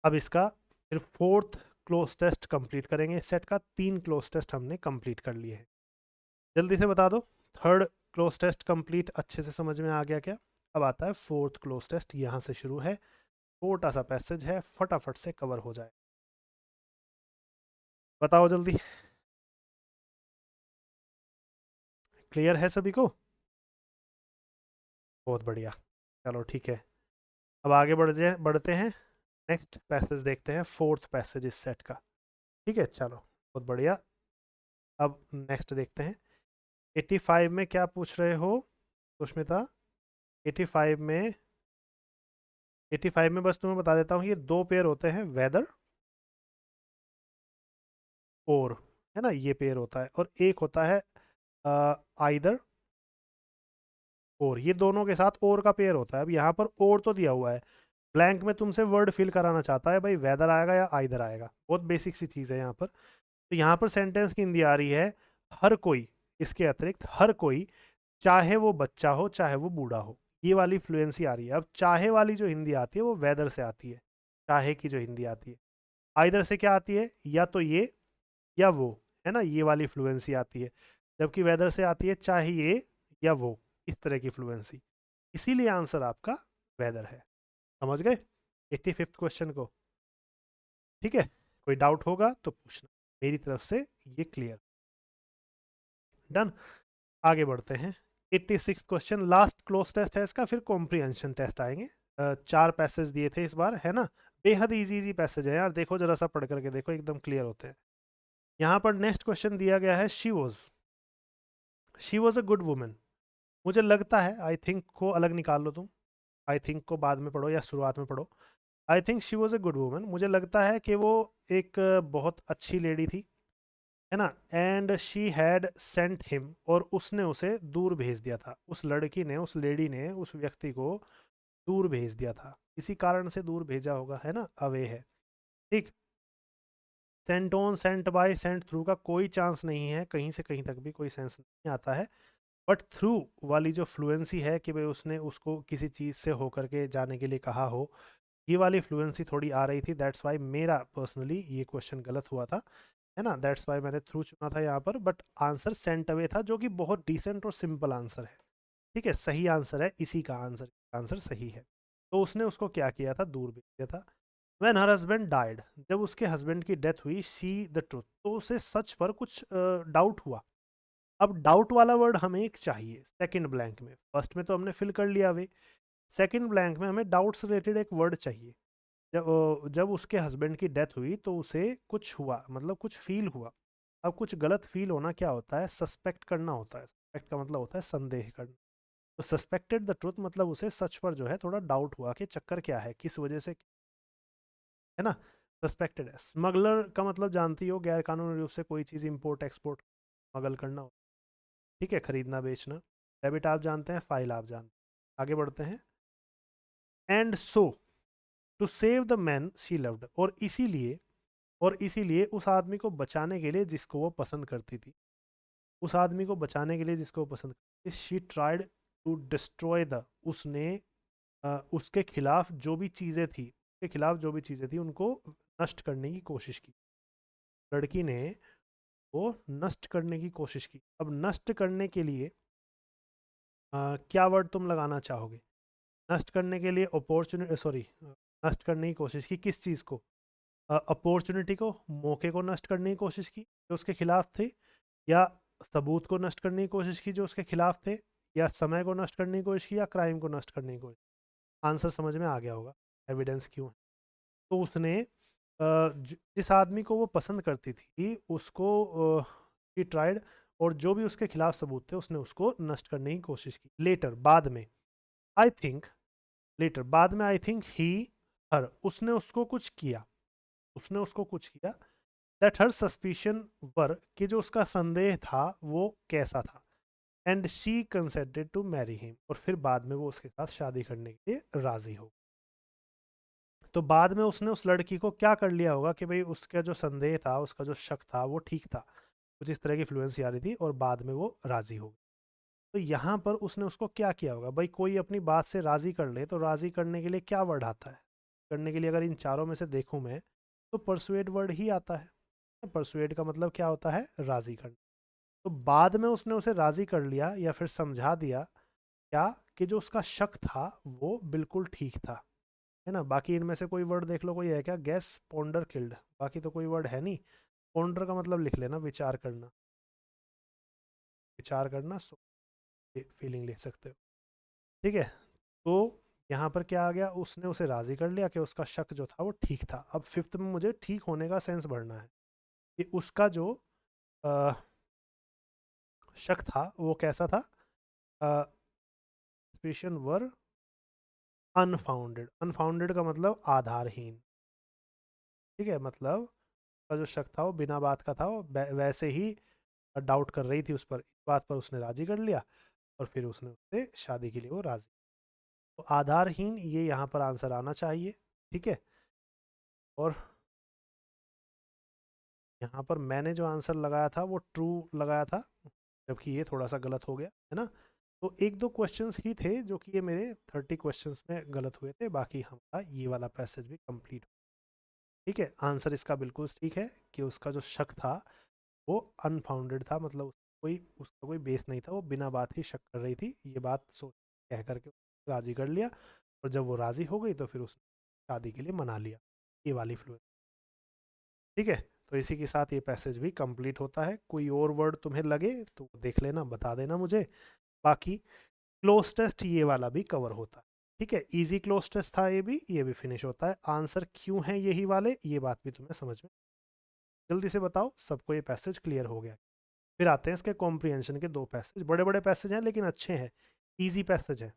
अब इसका फिर फोर्थ क्लोज टेस्ट कंप्लीट करेंगे। इस सेट का 3 क्लोज टेस्ट हमने कंप्लीट कर लिए हैं। जल्दी से बता दो, थर्ड क्लोज टेस्ट कंप्लीट अच्छे से समझ में आ गया क्या? अब आता है फोर्थ क्लोज टेस्ट, यहाँ से शुरू है, छोटा सा पैसेज है, फटाफट से कवर हो जाए। बताओ जल्दी। क्लियर है सभी को? बहुत बढ़िया, चलो ठीक है। अब आगे बढ़ते हैं, नेक्स्ट पैसेज देखते हैं, फोर्थ पैसेज इस सेट का। ठीक है, चलो बहुत बढ़िया। अब नेक्स्ट देखते हैं, 85 में क्या पूछ रहे हो सुष्मिता? 85 में, 85 में बस तुम्हें बता देता हूँ, ये दो पेयर होते हैं, वेदर और, है ना, ये पेयर होता है, और एक होता है आइदर और। ये दोनों के साथ और का पेयर होता है। अब यहाँ पर और तो दिया हुआ है, ब्लैंक में तुमसे वर्ड फिल कराना चाहता है भाई वेदर आएगा या आइदर आएगा। बहुत बेसिक सी चीज़ है यहाँ पर। तो यहाँ पर सेंटेंस की हिंदी आ रही है, हर कोई, इसके अतिरिक्त हर कोई, चाहे वो बच्चा हो चाहे वो बूढ़ा हो। ये वाली फ्लुएंसी आ रही है। अब चाहे वाली जो हिंदी आती है वो वेदर से आती है, चाहे की जो हिंदी आती है। आइदर से क्या आती है, या तो ये या वो, है ना, ये वाली फ्लुएंसी आती है। जबकि वेदर से आती है चाहे ये या वो, इस तरह की फ्लुएंसी। इसीलिए आंसर आपका वेदर है। समझ गए 85th क्वेश्चन को? ठीक है, कोई डाउट होगा तो पूछना, मेरी तरफ से ये क्लियर। डन, आगे बढ़ते हैं। 86th question last cloze test है इसका, फिर कॉम्प्रिहेंशन टेस्ट आएंगे। 4 पैसेज दिए थे इस बार, है ना, बेहद इजी इजी पैसेज है यार, देखो जरा सा पढ़ करके देखो, एकदम क्लियर होते हैं। यहाँ पर नेक्स्ट क्वेश्चन दिया गया है, she was a good woman. मुझे लगता है, आई थिंक को अलग निकाल लो तुम, आई थिंक को बाद में पढ़ो या शुरुआत में पढ़ो। I think she was a good woman, मुझे लगता है कि वो एक बहुत अच्छी लेडी थी, है ना। And she had sent him, और उसने उसे दूर भेज दिया था। उस लड़की ने, उस लेडी ने उस व्यक्ति को दूर भेज दिया था, किसी कारण से दूर भेजा होगा, है ना, अवे है। ठीक, Saint on, sent by, Saint through का कोई चांस नहीं है, कहीं से कहीं तक भी कोई सेंस नहीं आता है। बट थ्रू वाली जो फ्लुएंसी है कि भाई उसने उसको किसी चीज़ से होकर के जाने के लिए कहा हो, ये वाली फ्लुएंसी थोड़ी आ रही थी। दैट्स वाई मेरा पर्सनली ये क्वेश्चन गलत हुआ था, है ना। दैट्स वाई मैंने थ्रू चुना था यहाँ पर, बट आंसर सेंट अवे था, जो कि बहुत डिसेंट और सिंपल आंसर है। ठीक है, सही आंसर है, इसी का आंसर, आंसर सही है। तो उसने उसको क्या किया था, दूर भेज दिया था। व्हेन हर हस्बैंड डाइड, जब उसके हस्बैंड की डेथ हुई, सी द ट्रुथ, तो उसे सच पर कुछ डाउट हुआ। अब डाउट वाला वर्ड हमें एक चाहिए सेकंड ब्लैंक में, फर्स्ट में तो हमने फिल कर लिया वे, सेकंड ब्लैंक में हमें डाउट से रिलेटेड एक वर्ड चाहिए। जब उसके हस्बैंड की डेथ हुई तो उसे कुछ हुआ, मतलब कुछ फील हुआ। अब कुछ गलत फील होना क्या होता है, सस्पेक्ट करना होता है। सस्पेक्ट का मतलब होता है संदेह करना। तो सस्पेक्टेड द ट्रुथ मतलब उसे सच पर जो है थोड़ा डाउट हुआ कि चक्कर क्या है, किस वजह से, है ना। सस्पेक्टेड है। स्मगलर का मतलब जानती हो, गैर कानूनी रूप से कोई चीज़ इंपोर्ट एक्सपोर्ट, स्मगल करना हो। ठीक है, खरीदना बेचना। डेबिट आप जानते हैं, फाइल आप जानते हैं। आगे बढ़ते हैं। And so to save the man she loved, और इसीलिए उस आदमी को बचाने के लिए जिसको वो पसंद करती थी, उस आदमी को बचाने के लिए जिसको वो पसंद करती थी, she tried to destroy the, उसने उसके खिलाफ जो भी चीज़ें थी, उसके खिलाफ जो भी चीज़ें थी उनको नष्ट करने की कोशिश की। लड़की ने वो नष्ट करने की कोशिश की। अब नष्ट करने के लिए क्या वर्ड तुम लगाना चाहोगे? नष्ट करने के लिए अपॉर्चुनिटी, सॉरी, नष्ट करने की कोशिश की किस चीज़ को? अपॉर्चुनिटी को, मौके को नष्ट करने की कोशिश की जो उसके खिलाफ थे, या सबूत को नष्ट करने की कोशिश की जो उसके खिलाफ थे, या समय को नष्ट करने की कोशिश की, या क्राइम को नष्ट करने की कोशिश। आंसर समझ में आ गया होगा, एविडेंस क्यों है। तो उसने जिस आदमी को वो पसंद करती थी उसको ही ट्राइड, और जो भी उसके खिलाफ सबूत थे उसने उसको नष्ट करने की कोशिश की। लेटर, बाद में, आई थिंक, लेटर बाद में, आई थिंक ही, हर, उसने उसको कुछ किया, उसने उसको कुछ किया। दैट हर सस्पिशन वर, कि जो उसका संदेह था वो कैसा था। And she consented to marry him, और फिर बाद में वो उसके साथ शादी करने के लिए राजी हो। तो बाद में उसने उस लड़की को क्या कर लिया होगा कि भाई उसका जो संदेह था, उसका जो शक था वो ठीक था, कुछ इस तरह की फ्लुएंसी आ रही थी, और बाद में वो राजी हो गई। तो यहाँ पर उसने उसको क्या किया होगा भाई, कोई अपनी बात से राजी कर ले तो राजी करने के लिए क्या वर्ड आता है? करने के लिए अगर इन चारों में से देखूं मैं, तो परसुएड वर्ड ही आता है। परसुएड का मतलब क्या होता है? राजी करना। तो बाद में उसने उसे राजी कर लिया या फिर समझा दिया क्या, कि जो उसका शक था वो बिल्कुल ठीक था, है ना। बाकी इनमें से कोई वर्ड देख लो, कोई है क्या? गैस, पोंडर, किल्ड, बाकी तो कोई वर्ड है नहीं। पोंडर का मतलब लिख लेना, विचार करना, विचार करना, फीलिंग लिख सकते हो, ठीक है। तो यहाँ पर क्या आ गया, उसने उसे राजी कर लिया कि उसका शक जो था वो ठीक था। अब फिफ्थ में मुझे ठीक होने का सेंस भरना है कि उसका जो अ, शक था वो कैसा था। सस्पिशन वर अनफाउंडेड। अनफाउंडेड का मतलब आधारहीन, ठीक है। मतलब उसका जो शक था वो बिना बात का था, वो वैसे ही डाउट कर रही थी उस पर, इस बात पर उसने राजी कर लिया और फिर उसने उससे शादी के लिए वो राजी। तो आधारहीन ये यहाँ पर आंसर आना चाहिए, ठीक है। और यहाँ पर मैंने जो आंसर लगाया था वो ट्रू लगाया था, जबकि ये थोड़ा सा गलत हो गया, है ना। तो एक दो क्वेश्चंस ही थे जो कि ये मेरे 30 क्वेश्चंस में गलत हुए थे, बाकी हमारा ये वाला पैसेज भी कंप्लीट, ठीक है। आंसर इसका बिल्कुल ठीक है कि उसका जो शक था वो अनफाउंडेड था, मतलब कोई उसका कोई बेस नहीं था, वो बिना बात ही शक कर रही थी, ये बात सोच कह करके राजी कर लिया। और जब वो राजी हो गई तो फिर उसने शादी के लिए मना लिया, ये वाली फ्लुएंसी, ठीक है। तो इसी के साथ ये पैसेज भी कंप्लीट होता है। कोई और वर्ड तुम्हें लगे तो देख लेना, बता देना मुझे। बाकी क्लोज टेस्ट ये वाला भी कवर होता है, ठीक है। इजी क्लोज टेस्ट था ये भी फिनिश होता है। आंसर क्यों है यही वाले, ये बात भी तुम्हें समझ में, जल्दी से बताओ सबको ये पैसेज क्लियर हो गया। फिर आते हैं इसके कॉम्प्रिहेंशन के दो पैसेज, बड़े बड़े पैसेज हैं लेकिन अच्छे हैं, इजी पैसेज हैं।